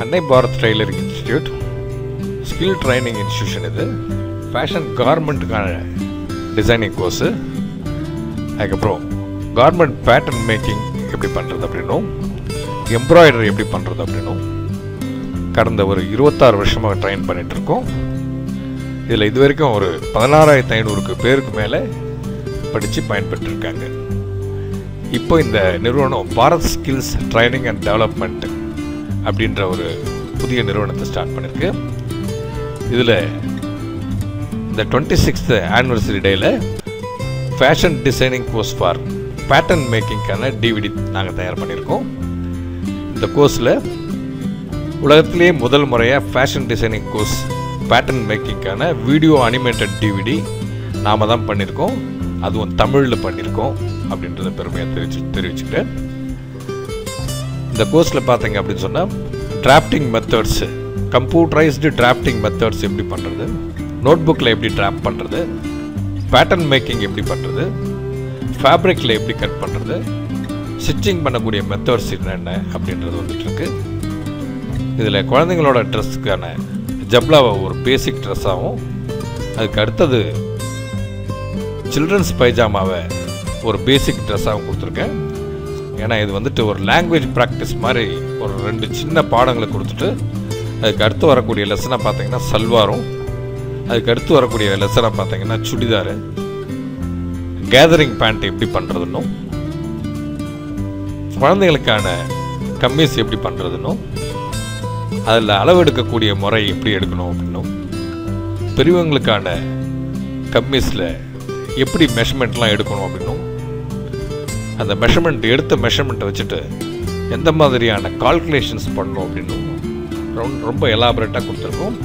அன்னை Bharat tailoring institute skill training institution. இது fashion கார்மெண்ட்டுக்கான designing course. அதுக்கப்புறம் கார்மெண்ட் பேட்டர்ன் மேக்கிங் எப்படி பண்ணுறது அப்படின்னும், எம்ப்ராய்டரி எப்படி பண்ணுறது அப்படின்னும் கடந்த ஒரு 26 வருஷமாக ட்ரைன் பண்ணிகிட்ருக்கோம். இதில் இது வரைக்கும் ஒரு 16,500 பேருக்கு மேலே படித்து பயன்பெற்றிருக்காங்க. இப்போ இந்த நிறுவனம் Bharat skills training and development அப்படின்ற ஒரு புதிய நிறுவனத்தை ஸ்டார்ட் பண்ணியிருக்கு. இதில் இந்த 26th ஆனிவர்சரி டேயில் fashion designing course for pattern மேக்கிங்கான டிவிடி நாங்கள் தயார் பண்ணியிருக்கோம். இந்த கோர்ஸில் உலகத்திலேயே முதல் முறையாக ஃபேஷன் டிசைனிங் கோர்ஸ் பேட்டர்ன் மேக்கிங்கான வீடியோ அனிமேட்டட் டிவிடி நாம் தான் பண்ணியிருக்கோம். அதுவும் தமிழில் பண்ணியிருக்கோம் அப்படின்றத பெருமையாக தெரிவிச்சுக்கிட்டேன். இந்த கோர்ஸில் பார்த்தீங்க அப்படின்னு சொன்னால் drafting methods, computerised drafting methods எப்படி பண்ணுறது, நோட் புக்கில் எப்படி டிராஃப்ட் பண்ணுறது, பேட்டர்ன் மேக்கிங் எப்படி பண்ணுறது, ஃபேப்ரிக்கில் எப்படி கட் பண்ணுறது, ஸ்டிச்சிங் பண்ணக்கூடிய மெத்தட்ஸ் என்னென்ன அப்படின்றது வந்துட்டுருக்கு. இதில் குழந்தைங்களோட ட்ரெஸ்ஸுக்கான ஜப்லாவை ஒரு பேசிக் ட்ரெஸ்ஸாகவும், அதுக்கு அடுத்தது சில்ட்ரன்ஸ் பைஜாமாவை ஒரு பேசிக் ட்ரெஸ்ஸாகவும் கொடுத்துருக்கேன். ஏன்னா இது வந்துட்டு ஒரு லாங்குவேஜ் ப்ராக்டிஸ் மாதிரி ஒரு 2 சின்ன பாடங்களை கொடுத்துட்டு அதுக்கு அடுத்து வரக்கூடிய லெசனாக பார்த்தீங்கன்னா சல்வாரும், அதுக்கு அடுத்து வரக்கூடிய லெசனாக பார்த்தீங்கன்னா சுடிதாரு, கேதரிங் பேண்ட் எப்படி பண்ணுறதுன்னும், குழந்தைகளுக்கான கம்மீஸ் எப்படி பண்ணுறதுன்னும், அதில் அளவெடுக்கக்கூடிய முறை எப்படி எடுக்கணும் அப்படின்னும், பெரியவங்களுக்கான கம்மீஸில் எப்படி மெஷர்மெண்ட்லாம் எடுக்கணும் அப்படின்னும், அந்த மெஷர்மெண்ட் எடுத்த மெஷர்மெண்ட்டை வச்சுட்டு எந்த மாதிரியான கால்குலேஷன்ஸ் பண்ணணும் அப்படின்னும் ரொம்ப எலாபரேட்டாக கொடுத்துருக்கோம்.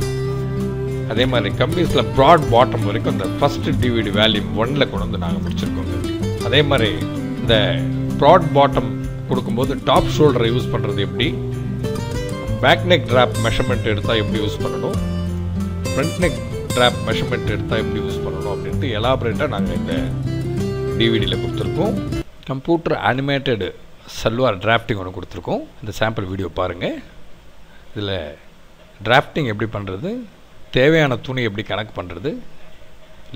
அதே மாதிரி கம்மீஸில் ப்ராட் பாட்டம் வரைக்கும் அந்த ஃபஸ்ட்டு டிவிடி வால்யூம் 1 கொண்டு வந்து நாங்கள் முடிச்சிருக்கோங்க. அதே மாதிரி இந்த ப்ராட் பாட்டம் கொடுக்கும்போது டாப் ஷோல்டரை யூஸ் பண்ணுறது எப்படி, பேக் நெக் ட்ராப் மெஷர்மெண்ட் எடுத்தால் எப்படி யூஸ் பண்ணணும், ஃப்ரண்ட் நெக் ட்ராப் மெஷர்மெண்ட் எடுத்தால் எப்படி யூஸ் பண்ணணும் அப்படின்ட்டு எலாபரேட்டாக நாங்கள் இந்த டிவிடியில் கொடுத்துருக்கோம். கம்ப்யூட்டர் அனிமேட்டடு சல்வார் டிராஃப்டிங் ஒன்று கொடுத்துருக்கோம். இந்த சாம்பிள் வீடியோ பாருங்கள். இதில் டிராஃப்டிங் எப்படி பண்ணுறது, தேவையான துணி எப்படி கணக்கு பண்ணுறது,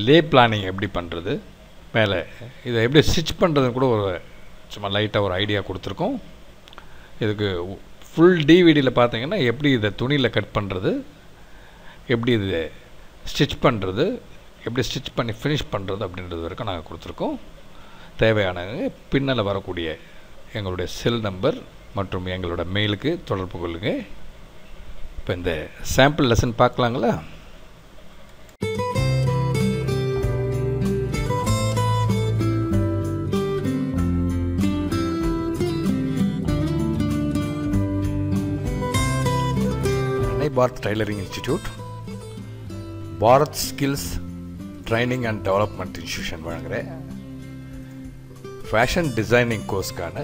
லே பிளானிங் எப்படி பண்ணுறது, மேலே இதை எப்படி ஸ்டிச் பண்ணுறதுன்னு கூட ஒரு சும்மா லைட்டாக ஒரு ஐடியா கொடுத்துருக்கோம். இதுக்கு ஃபுல் டிவிடியில் பார்த்தீங்கன்னா எப்படி இதை துணியில் கட் பண்ணுறது, எப்படி இது ஸ்டிச் பண்ணுறது, எப்படி ஸ்டிச் பண்ணி ஃபினிஷ் பண்ணுறது அப்படின்றது வரைக்கும் நாங்கள் கொடுத்துருக்கோம். தேவையான பின்னால் வரக்கூடிய எங்களுடைய செல் நம்பர் மற்றும் எங்களோட மெயிலுக்கு தொடர்பு கொள்ளுங்கள். இப்போ இந்த சாம்பிள் லெசன் பார்க்கலாங்களா? அன்னை Bharat tailoring institute Bharat skills training and development institution வழங்குகிற ஃபேஷன் டிசைனிங் கோர்ஸ்க்கான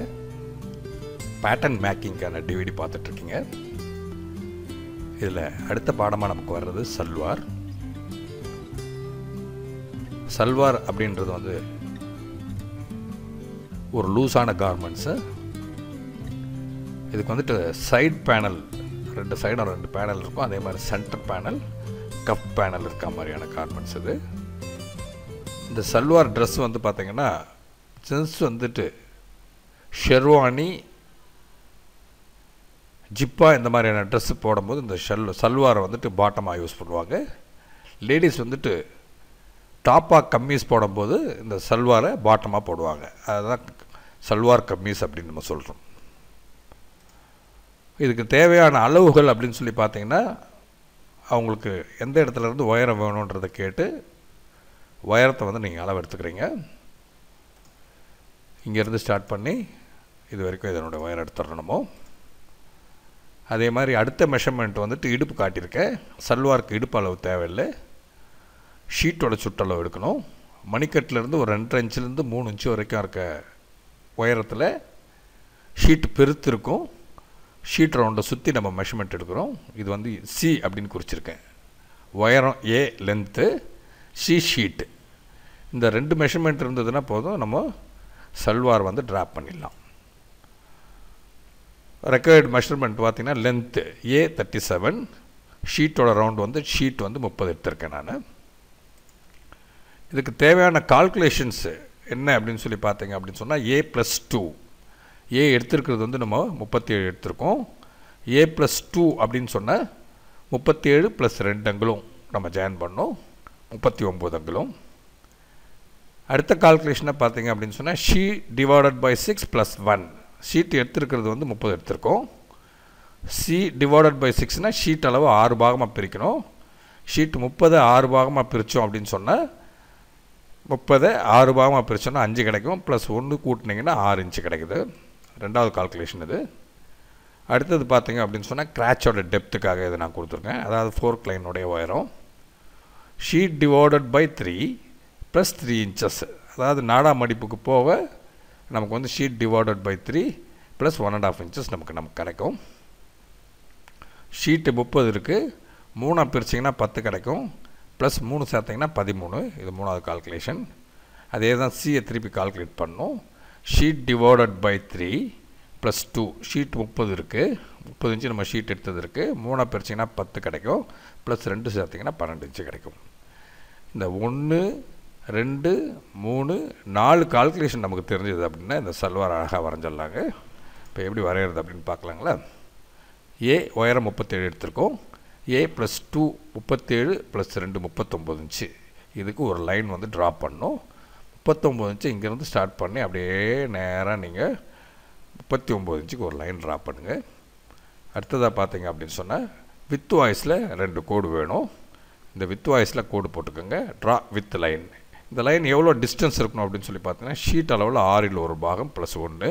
பேட்டர்ன் மேக்கிங்கான டிவிடி பார்த்துட்ருக்கீங்க. இதில் அடுத்த பாடமாக நமக்கு வர்றது சல்வார். சல்வார் அப்படின்றது வந்து ஒரு லூஸான கார்மெண்ட்ஸு. இதுக்கு வந்துட்டு சைட் பேனல் 2 சைடும் 2 பேனல் இருக்கும். அதே மாதிரி சென்டர் பேனல், கப் பேனல் இருக்க மாதிரியான கார்மெண்ட்ஸ் இது. இந்த சல்வார் ட்ரெஸ் வந்து பார்த்திங்கன்னா ஜென்ஸ் வந்துட்டு ஷெர்வானி, ஜிப்பா இந்த மாதிரியான ட்ரெஸ்ஸு போடும்போது இந்த சல்வாரை வந்துட்டு பாட்டமாக யூஸ் பண்ணுவாங்க. லேடிஸ் வந்துட்டு டாப்பாக கம்மீஸ் போடும்போது இந்த சல்வாரை பாட்டமாக போடுவாங்க. அதுதான் சல்வார் கம்மீஸ் அப்படின்னு நம்ம சொல்கிறோம். இதுக்கு தேவையான அளவுகள் அப்படின்னு சொல்லி பார்த்தீங்கன்னா அவங்களுக்கு எந்த இடத்துலேருந்து உயரம் வேணுன்றதை கேட்டு உயரத்தை வந்து நீங்கள் அளவு எடுத்துக்கிறீங்க. இங்கேருந்து ஸ்டார்ட் பண்ணி இது வரைக்கும் இதனுடைய உயரம் எடுத்துடணுமோ. அதே மாதிரி அடுத்த மெஷர்மெண்ட் வந்துட்டு இடுப்பு காட்டியிருக்கேன். சல்வாருக்கு இடுப்பு அளவு தேவையில்லை, ஷீட்டோட சுற்றளவு எடுக்கணும். மணிக்கட்டிலேருந்து ஒரு 2.5 இன்ச்சிலேருந்து 3 இன்ச்சு வரைக்கும் இருக்க உயரத்தில் ஷீட்டு பெருத்து இருக்கும். ஷீட் ரவுண்டை சுற்றி நம்ம மெஷர்மெண்ட் எடுக்கிறோம். இது வந்து சி அப்படின்னு குறிச்சிருக்கேன். உயரம் ஏ, லென்த்து சி, ஷீட்டு. இந்த 2 மெஷர்மெண்ட் இருந்ததுன்னா போதும், நம்ம சல்வார் வந்து ட்ராப் பண்ணிடலாம். ரெக்வயர்டு மெஷர்மெண்ட் பார்த்தீங்கன்னா லென்த்து A37, ஷீட்டோட ரவுண்ட் வந்து ஷீட் வந்து 30 எடுத்திருக்கேன் நான். இதுக்கு தேவையான கால்குலேஷன்ஸு என்ன அப்படின்னு சொல்லி பார்த்தீங்க அப்படின்னு சொன்னால் A+2, ஏ எடுத்துருக்கிறது வந்து நம்ம 37 எடுத்திருக்கோம். A+2 அப்படின்னு சொன்னால் 37 + 2 அங்குலம் நம்ம ஜாயின் பண்ணோம், 39 அங்குலம். அடுத்த கால்குலேஷனை பார்த்தீங்க அப்படின்னு சொன்னால் ஷீட் டிவைடட் பை 6 + 1. ஷீட் எடுத்துருக்கிறது வந்து 30 எடுத்திருக்கோம். சி டிவைடட் பை 6னால் ஷீட் அளவு 6 பாகமாக பிரிக்கணும். ஷீட் 30 6 பாகமாக பிரித்தோம் அப்படின்னு சொன்னால் 30 6 பாகமாக பிரித்தோன்னா 5 கிடைக்கும், ப்ளஸ் 1 கூட்டினீங்கன்னா 6 இன்ச்சு கிடைக்குது. ரெண்டாவது கால்குலேஷன் இது. அடுத்தது பார்த்தீங்க அப்படின்னு சொன்னால் கிராச்சோட டெப்த்துக்காக இதை நான் கொடுத்துருக்கேன். அதாவது ஃபோர்க் லைனுடைய உயரம் ஷீட் டிவைடட் பை 3 + 3 இன்ச்சஸ். அதாவது நாடா மடிப்புக்கு போக நமக்கு வந்து ஷீட் டிவைடட் பை 3 + 1.5 இன்ச்சஸ் நமக்கு கிடைக்கும். ஷீட்டு 30 இருக்குது, 3 பிரிச்சிங்கன்னா 10 கிடைக்கும், ப்ளஸ் 3 சேர்த்திங்கன்னா 13. இது மூணாவது கால்குலேஷன். அதே தான் சியை திருப்பி கால்குலேட் பண்ணணும். Sheet divided by 3 + 2. ஷீட் 30 இருக்குது, 30 இன்ச்சு நம்ம ஷீட் எடுத்தது இருக்குது, 3 பிரிச்சிங்கன்னா 10 கிடைக்கும், ப்ளஸ் 2 சேர்த்திங்கன்னா 12 இன்ச்சு கிடைக்கும். இந்த 1 2 3 4 கால்குலேஷன் நமக்கு தெரிஞ்சது அப்படின்னா இந்த சல்வார் அழகாக வரைஞ்சிடலாங்க. இப்போ எப்படி வரைகிறது அப்படின்னு பார்க்கலாங்களா. ஏ உயரம் 37 எடுத்திருக்கோம். A+2 37 + 2 39 inch. இதுக்கு ஒரு லைன் வந்து ட்ரா பண்ணணும். 39 இன்ச்சு இங்கேருந்து ஸ்டார்ட் பண்ணி அப்படியே நேராக நீங்கள் 39 இன்ச்சுக்கு ஒரு லைன் ட்ரா பண்ணுங்கள். அடுத்ததாக பார்த்தீங்க அப்படின்னு சொன்னால் வித் வாய்ஸில் 2 கோடு வேணும். இந்த வித் வாய்ஸில் கோடு போட்டுக்கோங்க. Draw with line. இந்த லைன் எவ்வளோ டிஸ்டன்ஸ் இருக்கணும் அப்படின்னு சொல்லி பார்த்தீங்கன்னா ஷீட் அளவில் 6 1 பாகம் + 1.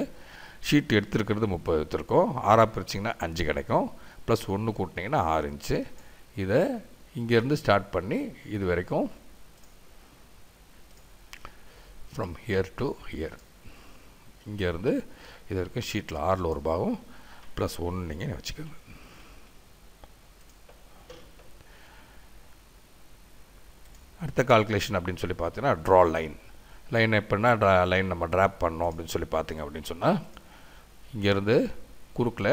ஷீட் எடுத்துருக்கிறது 30 எடுத்துருக்கோம். 6 பிரிச்சிங்கன்னா 5 கிடைக்கும், ப்ளஸ் 1 கூட்டினீங்கன்னா 6 இன்ச்சு. இதை இங்கேருந்து ஸ்டார்ட் பண்ணி இது வரைக்கும் ஃப்ரம் ஹியர் டு ஹியர், இங்கேருந்து இது வரைக்கும் ஷீட்டில் 6 1 பாகம் ப்ளஸ் 1 நீங்கள் வச்சுக்கோங்க. அடுத்த கால்குலேஷன் அப்படின்னு சொல்லி பார்த்தீங்கன்னா ட்ரா லைன். லைன் எப்படின்னா லைன் நம்ம ட்ராப் பண்ணோம் அப்படின்னு சொல்லி பார்த்தீங்க அப்படின்னு சொன்னால் இங்கேருந்து குறுக்கில்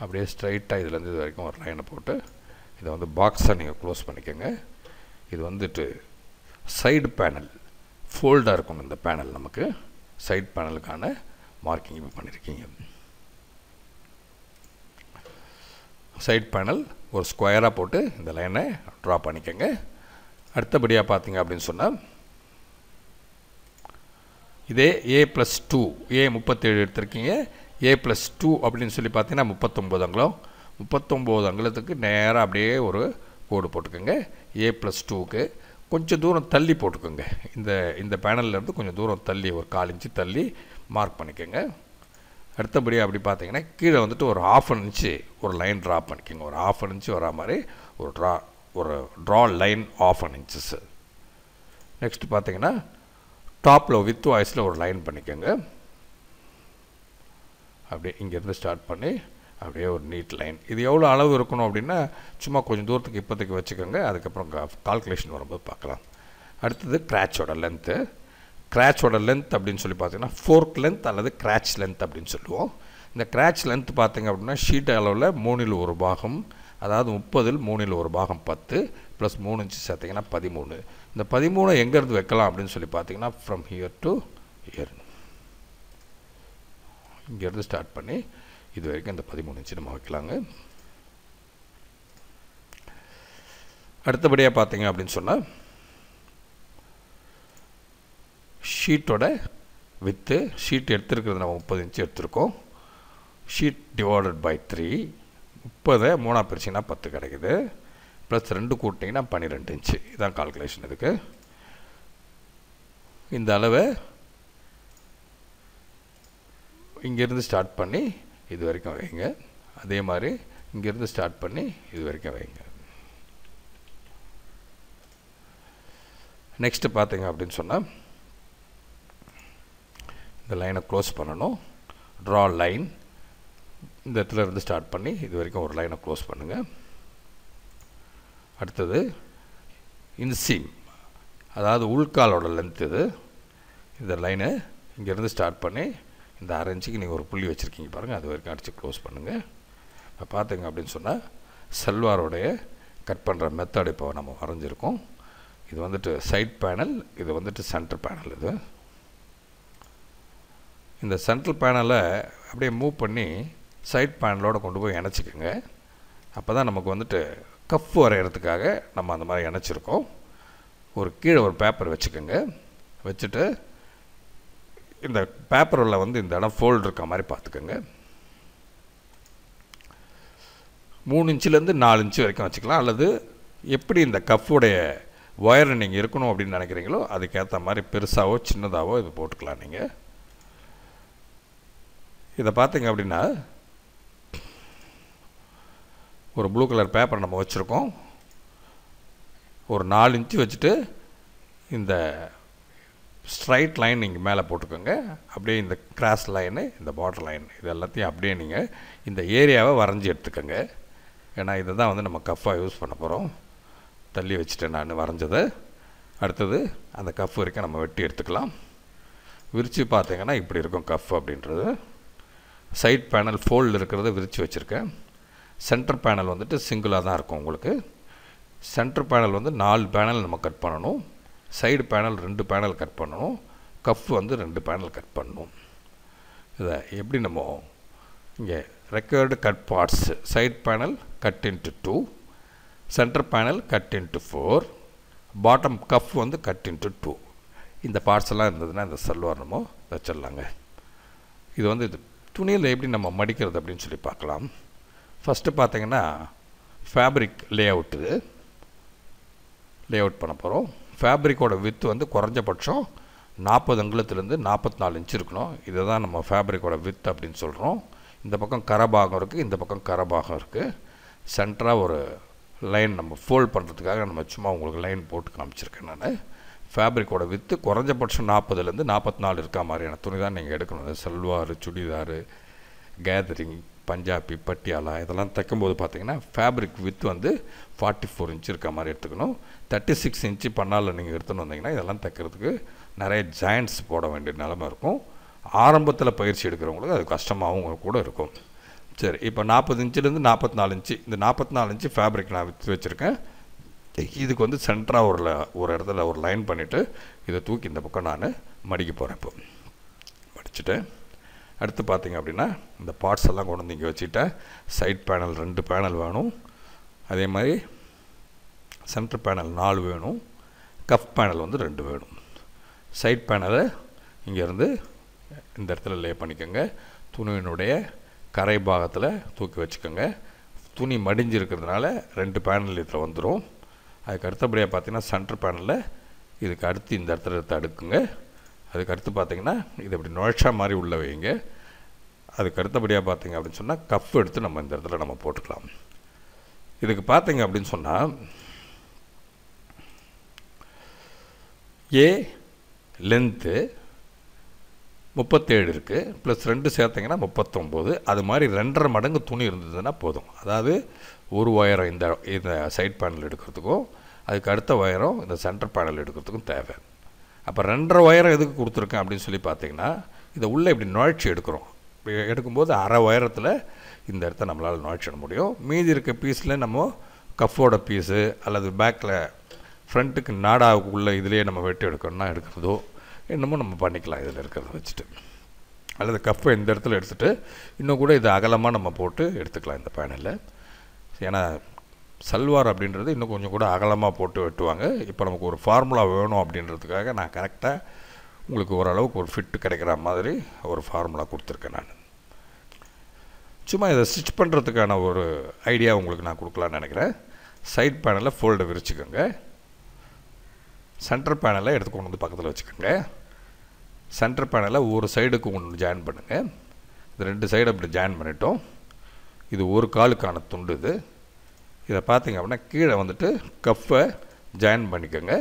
அப்படியே ஸ்ட்ரைட்டாக இதுலேருந்து இது வரைக்கும் ஒரு லைனை போட்டு இதை வந்து பாக்ஸை நீங்கள் க்ளோஸ் பண்ணிக்கோங்க. இது வந்துட்டு சைடு பேனல் ஃபோல்டாக இருக்கும். இந்த பேனல் நமக்கு சைடு பேனலுக்கான மார்க்கிங் இப்போ பண்ணியிருக்கீங்க. சைடு பேனல் ஒரு ஸ்கொயராக போட்டு இந்த லைனை ட்ரா பண்ணிக்கோங்க. அடுத்தபடியாக பார்த்தீங்க அப்படின்னு சொன்னால் இதே A+2, A 37 எடுத்திருக்கீங்க. A+2 அப்படின்னு சொல்லி பார்த்தீங்கன்னா 39 அங்குலம். 39 அங்குலத்துக்கு நேராக அப்படியே ஒரு கோடு போட்டுக்கோங்க. A+2க்கு கொஞ்சம் தூரம் தள்ளி போட்டுக்கோங்க. இந்த பேனல்லேருந்து கொஞ்சம் தூரம் தள்ளி ஒரு 1/4 இன்ச்சு தள்ளி மார்க் பண்ணிக்கோங்க. அடுத்தபடியாக அப்படி பார்த்தீங்கன்னா கீழே வந்துட்டு ஒரு 1/2 இன்ச்சு ஒரு லைன் ட்ரா பண்ணிக்கோங்க. ஒரு 1/2 இன்ச்சு வரா மாதிரி ஒரு ட்ரா லைன் 1/2 இன்ச்சஸ். நெக்ஸ்ட் பார்த்தீங்கன்னா டாப்பில் வித் வாய்ஸில் ஒரு லைன் பண்ணிக்கோங்க. அப்படியே இங்கேருந்து ஸ்டார்ட் பண்ணி அப்படியே ஒரு நீட் லைன். இது எவ்வளோ அளவு இருக்கணும் அப்படின்னா சும்மா கொஞ்சம் தூரத்துக்கு இப்போதைக்கு வச்சுக்கோங்க. அதுக்கப்புறம் கால்குலேஷன் வரும்போது பார்க்கலாம். அடுத்தது கிராச்சோட லென்த்து. கிராச்சோட லென்த் அப்படின்னு சொல்லி பார்த்தீங்கன்னா ஃபோர்க் லென்த் அல்லது கிராச் லென்த் அப்படின்னு சொல்லுவோம். இந்த கிராச் லென்த் பார்த்தீங்க அப்படின்னா ஷீட் அளவில் 3 1 பாகம், அதாவது 30 3 1 பாகம் 10 ப்ளஸ் 3 இன்ச்சு சேர்த்திங்கன்னா 13. இந்த 13 எங்கேருந்து வைக்கலாம் அப்படின்னு சொல்லி பார்த்தீங்கன்னா ஃப்ரம் ஹியர் டு ஹியர், இங்கேருந்து ஸ்டார்ட் பண்ணி இது வரைக்கும் இந்த 13 இன்ச்சு நம்ம வைக்கலாங்க. அடுத்தபடியாக பார்த்தீங்க அப்படின்னு சொன்னால் ஷீட்டோட வித்து, ஷீட் எடுத்துருக்கிறது நம்ம 30 இன்ச்சு எடுத்துருக்கோம். ஷீட் டிவைடட் பை 3, 30 3 பிரிச்சிங்கன்னா 10 கிடைக்குது, ப்ளஸ் 2 கூட்டிங்கன்னா 12 இன்ச்சு. இதுதான் கால்குலேஷன். இதுக்கு இந்த அளவை இங்கேருந்து ஸ்டார்ட் பண்ணி இது வரைக்கும் வைங்க. அதே மாதிரி இங்கேருந்து ஸ்டார்ட் பண்ணி இது வரைக்கும் வைங்க. நெக்ஸ்ட்டு பார்த்தீங்க அப்படின்னு சொன்னால் இந்த லைனை க்ளோஸ் பண்ணணும். Draw line. இந்த இடத்துல இருந்து ஸ்டார்ட் பண்ணி இது வரைக்கும் ஒரு லைனை க்ளோஸ் பண்ணுங்கள். அடுத்தது இன்சீம், அதாவது உள்காலோட லென்த் இது. இந்த லைனை இங்கேருந்து ஸ்டார்ட் பண்ணி இந்த 1/2 இன்ச்சுக்கு நீங்கள் ஒரு புள்ளி வச்சுருக்கீங்க பாருங்கள், அது வரைக்கும் அடித்து க்ளோஸ் பண்ணுங்கள். இப்போ பார்த்திங்க அப்படின்னு சொன்னால் சல்வாரோடைய கட் பண்ணுற மெத்தட் இப்போ நம்ம வரைஞ்சிருக்கோம். இது வந்துட்டு சைட் பேனல், இது வந்துட்டு சென்டர் பேனல். இது இந்த சென்ட்ரல் பேனலை அப்படியே மூவ் பண்ணி சைட் பேனலோடு கொண்டு போய் இணைச்சிக்கோங்க. அப்போ தான் நமக்கு வந்துட்டு கஃப் வரைகிறதுக்காக நம்ம அந்த மாதிரி இணைச்சிருக்கோம். ஒரு கீழே ஒரு பேப்பர் வச்சுக்கோங்க. வச்சுட்டு இந்த பேப்பரில் வந்து இந்த இடம் ஃபோல்டு இருக்க மாதிரி பார்த்துக்கோங்க. 3 இன்ச்சிலேருந்து 4 இன்ச்சு வரைக்கும் வச்சுக்கலாம். அல்லது எப்படி இந்த கஃப்புடைய ஒயர் நீங்கள் இருக்கணும் அப்படின்னு நினைக்கிறீங்களோ அதுக்கேற்ற மாதிரி பெருசாகவோ சின்னதாகவோ இது போட்டுக்கலாம். நீங்கள் இதை பார்த்தீங்க அப்படின்னா ஒரு ப்ளூ கலர் பேப்பர் நம்ம வச்சுருக்கோம். ஒரு 4 இன்ச்சு வச்சுட்டு இந்த ஸ்ட்ரைட் லைன் நீங்கள் மேலே போட்டுக்கோங்க. அப்படியே இந்த கிராஸ் லைனு, இந்த பார்டர் லைன், இது எல்லாத்தையும் அப்படியே நீங்கள் இந்த ஏரியாவை வரைஞ்சி எடுத்துக்கோங்க. ஏன்னா இதை தான் வந்து நம்ம கஃப்பாக யூஸ் பண்ண போகிறோம். தள்ளி வச்சுட்டேன் நான் வரைஞ்சதை. அடுத்தது அந்த கஃப் வரைக்கும் நம்ம வெட்டி எடுத்துக்கலாம். விரித்து பார்த்தீங்கன்னா இப்படி இருக்கும் கஃப் அப்படின்றது. சைட் பேனல் ஃபோல்டு இருக்கிறத விரித்து வச்சுருக்கேன். சென்டர் பேனல் வந்துட்டு சிங்கிளாக தான் இருக்கும் உங்களுக்கு. சென்டர் பேனல் வந்து 4 பேனல் நம்ம கட் பண்ணணும். சைடு பேனல் 2 பேனல் கட் பண்ணணும். கஃப் வந்து 2 பேனல் கட் பண்ணணும். இதை எப்படி நம்ம இங்கே record cut parts, side panel cut into 2, centre panel cut into 4, bottom cuff வந்து கட் இன்ட்டு 2. இந்த பார்ட்ஸ் எல்லாம் இருந்ததுன்னா இந்த சல்வார் நம்ம வச்சிடலாங்க. இது வந்து இது துணியில் எப்படி நம்ம மடிக்கிறது அப்படின்னு சொல்லி பார்க்கலாம். ஃபஸ்ட்டு பார்த்தீங்கன்னா ஃபேப்ரிக் லே அவுட் பண்ண போகிறோம். ஃபேப்ரிக்கோட வித்து வந்து குறைஞ்சபட்சம் 40 அங்குலத்துலேருந்து 44 இன்ச்சு இருக்கணும். இதை தான் நம்ம ஃபேப்ரிக்கோட வித் அப்படின்னு சொல்கிறோம். இந்த பக்கம் கரபாகம் இருக்குது, இந்த பக்கம் கரபாகம் இருக்குது. சென்டராக ஒரு லைன் நம்ம ஃபோல்ட் பண்ணுறதுக்காக நம்ம சும்மா உங்களுக்கு லைன் போட்டு காமிச்சிருக்கேன் நான். ஃபேப்ரிக்கோட வித்து குறைஞ்சபட்சம் 40லேருந்து 44 இருக்கா மாதிரியான துணி தான் நீங்கள் எடுக்கணும். சல்வார், சுடிதார், கேதரிங், பஞ்சாபி, பட்டியாலா இதெல்லாம் தைக்கும்போது பார்த்தீங்கன்னா ஃபேப்ரிக் வித் வந்து 44 இன்ச்சு இருக்க மாதிரி எடுத்துக்கணும். 36 இன்ச்சு பண்ணால் நீங்கள் எடுத்துன்னு வந்தீங்கன்னா இதெல்லாம் தைக்கிறதுக்கு நிறைய ஜாயின்ட்ஸ் போட வேண்டிய நிலமை இருக்கும். ஆரம்பத்தில் பயிற்சி எடுக்கிறவங்களுக்கு அது கஷ்டமாகவும் கூட இருக்கும். சரி, இப்போ 40 இன்ச்சிலேருந்து 44 இன்ச்சு, இந்த 44 இன்ச்சு ஃபேப்ரிக் நான் விற்று வச்சுருக்கேன். இதுக்கு வந்து சென்டராக ஒரு இடத்துல ஒரு லைன் பண்ணிவிட்டு இதை தூக்கி இந்த பக்கம் நான் மடிக்க போகிறேன். இப்போ மடிச்சுட்டு அடுத்து பார்த்திங்க அப்படின்னா இந்த பார்ட்ஸ் எல்லாம் கொண்டு வந்து இங்கே வச்சுக்கிட்டேன். சைட் பேனல் 2 பேனல் வேணும். அதே மாதிரி சென்டர் பேனல் 4 வேணும். கஃப் பேனல் வந்து 2 வேணும். சைட் பேனலை இங்கேருந்து இந்த இடத்துல லே பண்ணிக்கோங்க. துணியினுடைய கரை பாகத்தில் தூக்கி வச்சுக்கோங்க. துணி மடிஞ்சிருக்கிறதுனால 2 பேனல் இதில் வந்துடும். அதுக்கு அடுத்தபடியாக பார்த்திங்கன்னா சென்டர் பேனலில் இதுக்கு அடுத்து இந்த இடத்துல எடுத்து அடுக்குங்க. அதுக்கு அடுத்து பார்த்திங்கன்னா இது இப்படி நுழைச்சா மாதிரி உள்ள வைங்க. அதுக்கு அடுத்தபடியாக பார்த்திங்க அப்படின்னு சொன்னால் கஃப் எடுத்து நம்ம இந்த இடத்துல நம்ம போட்டுக்கலாம். இதுக்கு பார்த்திங்க அப்படின்னு சொன்னால் ஏ லென்த்து 37 இருக்குது, ப்ளஸ் 2 சேர்த்திங்கன்னா 39. அது மாதிரி 2.5 மடங்கு துணி இருந்ததுன்னா போதும். அதாவது ஒரு ஒயரம் இந்த சைட் பேனல் எடுக்கிறதுக்கும் அதுக்கு அடுத்த ஒயரம் இந்த சென்டர் பேனல் எடுக்கிறதுக்கும் தேவை. அப்போ 2.5 ஒயரம் எதுக்கு கொடுத்துருக்கேன் அப்படின்னு சொல்லி பார்த்தீங்கன்னா இதை உள்ளே இப்படி நுழைச்சி எடுக்கிறோம். எடுக்கும்போது அரை ஒயரத்தில் இந்த இடத்த நம்மளால் நுழைச்சிட முடியும். மீதி இருக்க பீஸில் நம்ம கஃபோட பீஸு அல்லது பேக்கில் ஃப்ரண்ட்டுக்கு நாடாவுக்கு உள்ள இதிலே நம்ம வெட்டி எடுக்கணும்னா எடுக்கிறதோ என்னமோ நம்ம பண்ணிக்கலாம் இதில் இருக்கிறத வச்சுட்டு. அல்லது கஃபை இந்த இடத்துல எடுத்துகிட்டு இன்னும் கூட இது அகலமாக நம்ம போட்டு எடுத்துக்கலாம் இந்த பேனலில். ஏன்னா சல்வார் அப்படின்றது இன்னும் கொஞ்சம் கூட அகலமாக போட்டு வெட்டுவாங்க. இப்போ நமக்கு ஒரு ஃபார்முலா வேணும் அப்படின்றதுக்காக நான் கரெக்டாக உங்களுக்கு ஓரளவுக்கு ஒரு ஃபிட்டு கிடைக்கிற மாதிரி ஒரு ஃபார்முலா கொடுத்துருக்கேன். நான் சும்மா இதை ஸ்டிச் பண்ணுறதுக்கான ஒரு ஐடியா உங்களுக்கு நான் கொடுக்கலான்னு நினைக்கிறேன். சைட் பேனலில் ஃபோல்டை விரிச்சுக்கோங்க. சென்டர் பேனலை எடுத்து கொண்டு வந்து பக்கத்தில் வச்சுக்கோங்க. சென்டர் பேனலை ஒரு சைடுக்கு ஒன்று ஜாயின் பண்ணுங்கள். இது 2 சைடு அப்படி ஜாயின் பண்ணிட்டோம். இது ஒரு காலுக்கான துண்டு. இதை பார்த்திங்க அப்படின்னா கீழே வந்துட்டு கஃப்பை ஜாயின் பண்ணிக்கோங்க.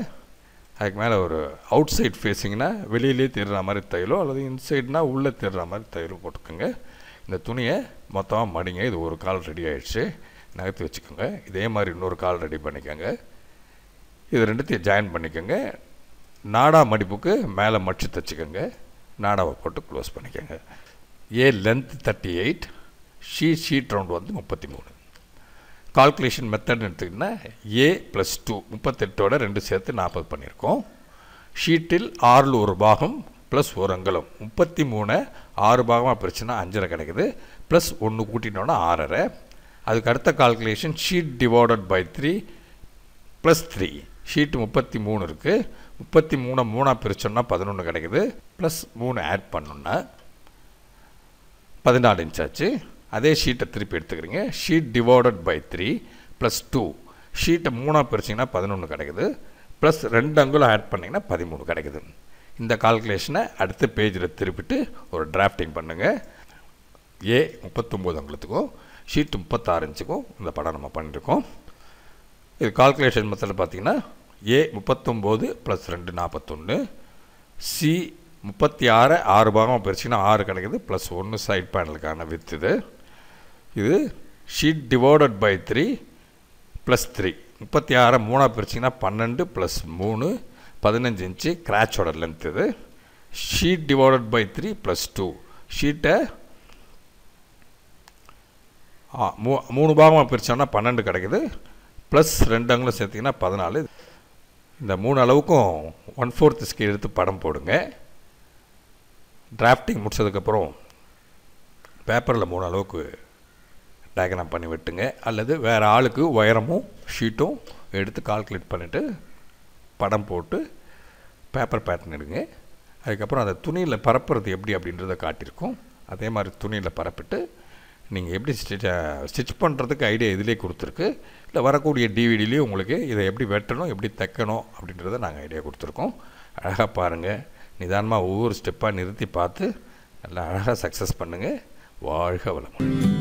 அதுக்கு மேலே ஒரு அவுட் சைட் ஃபேஸிங்னா வெளியிலே தெரிகிற மாதிரி தையலோ அல்லது இன்சைட்னா உள்ளே தெரிகிற மாதிரி தையலோ போட்டுக்கோங்க. இந்த துணியை மொத்தமாக மடிங்க. இது ஒரு கால் ரெடி ஆகிடுச்சு, நகர்த்தி வச்சுக்கோங்க. இதே மாதிரி இன்னொரு கால் ரெடி பண்ணிக்கோங்க. இது 2த்தையும் ஜாயின் பண்ணிக்கோங்க. நாடா மடிப்புக்கு மேலே மடித்து தைச்சிக்கோங்க. நாடாவை போட்டு க்ளோஸ் பண்ணிக்கோங்க. ஏ லென்த் 38, ஷீட் ரவுண்ட் வந்து 33. கால்குலேஷன் மெத்தட்னு எடுத்துக்கிட்டிங்கன்னா ஏ + 2 38ஓட 2 சேர்த்து 40 பண்ணியிருக்கோம். ஷீட்டில் 6 ஒரு பாகம் ப்ளஸ் ஒரு அங்குலம் 33 6 பாகமாக பிரிச்சுன்னா 5.5 கிடைக்குது. ப்ளஸ் 1 கூட்டினோன்னா 6.5. அதுக்கு அடுத்த calculation sheet divided by 3 + 3. Sheet 33 இருக்குது. 33 3ஆக பிரிச்சோன்னா 11 கிடைக்குது. ப்ளஸ் 3 ஆட் பண்ணோன்னா 14 இன்ச் ஆச்சு. அதே ஷீட்டை திருப்பி எடுத்துக்கிறீங்க. Sheet divided by 3 + 2. ஷீட்டை 3ஆக பிரிச்சிங்கன்னா 11 கிடைக்குது. ப்ளஸ் 2 அங்குலம் ஆட் பண்ணிங்கன்னா 13 கிடைக்குது. இந்த கால்குலேஷனை அடுத்த பேஜில் திருப்பிட்டு ஒரு டிராஃப்டிங் பண்ணுங்கள். ஏ 39 அங்குலத்துக்கும் ஷீட் 36 இன்ச்சுக்கும் இந்த படம் நம்ம பண்ணியிருக்கோம். இது கால்குலேஷன் மெத்தடில் பார்த்தீங்கன்னா ஏ 39 + 2 41, சி 36 6 பாகமாக பிரிச்சிங்கன்னா 6 கிடைக்குது. ப்ளஸ் 1 சைட் பேனலுக்கான வித் இது ஷீட் டிவைடட் பை 3 + 3. 36 3ஆக பிரிச்சிங்கன்னா 12 + 3 15 இன்ச்சு கிராச்சோட லென்த். இது ஷீட் டிவைடட் பை 3 + 2. ஷீட்டை 3 பாகமாக பிரித்தோம்னா 12 கிடைக்குது. ப்ளஸ் 2 அங்குலம் சேர்த்திங்கன்னா 14. இந்த 3 அளவுக்கும் 1/4 ஸ்கேல் எடுத்து படம் போடுங்க. டிராஃப்டிங் முடிச்சதுக்கப்புறம் பேப்பரில் 3 அளவுக்கு டயக்ராம் பண்ணி விட்டுங்க. அல்லது வேறு ஆளுக்கு உயரமும் ஷீட்டும் எடுத்து கால்குலேட் பண்ணிவிட்டு படம் போட்டு பேப்பர் பேட்டர்ன் எடுங்க. அதுக்கப்புறம் அந்த துணியில் பரப்புறது எப்படி அப்படின்றத காட்டியிருக்கோம். அதே மாதிரி துணியில் பரப்பிட்டு நீங்கள் எப்படி ஸ்டிச் பண்ணுறதுக்கு ஐடியா இதிலே கொடுத்துருக்கு. இல்லை வரக்கூடிய டிவிடிலேயும் உங்களுக்கு இதை எப்படி வெட்டணும் எப்படி தைக்கணும் அப்படின்றத நாங்கள் ஐடியா கொடுத்துருக்கோம். அழகாக பாருங்கள். நிதானமாக ஒவ்வொரு ஸ்டெப்பாக நிறுத்தி பார்த்து நல்லா அழகாக சக்ஸஸ் பண்ணுங்கள். வாழ்க வளமுடன்.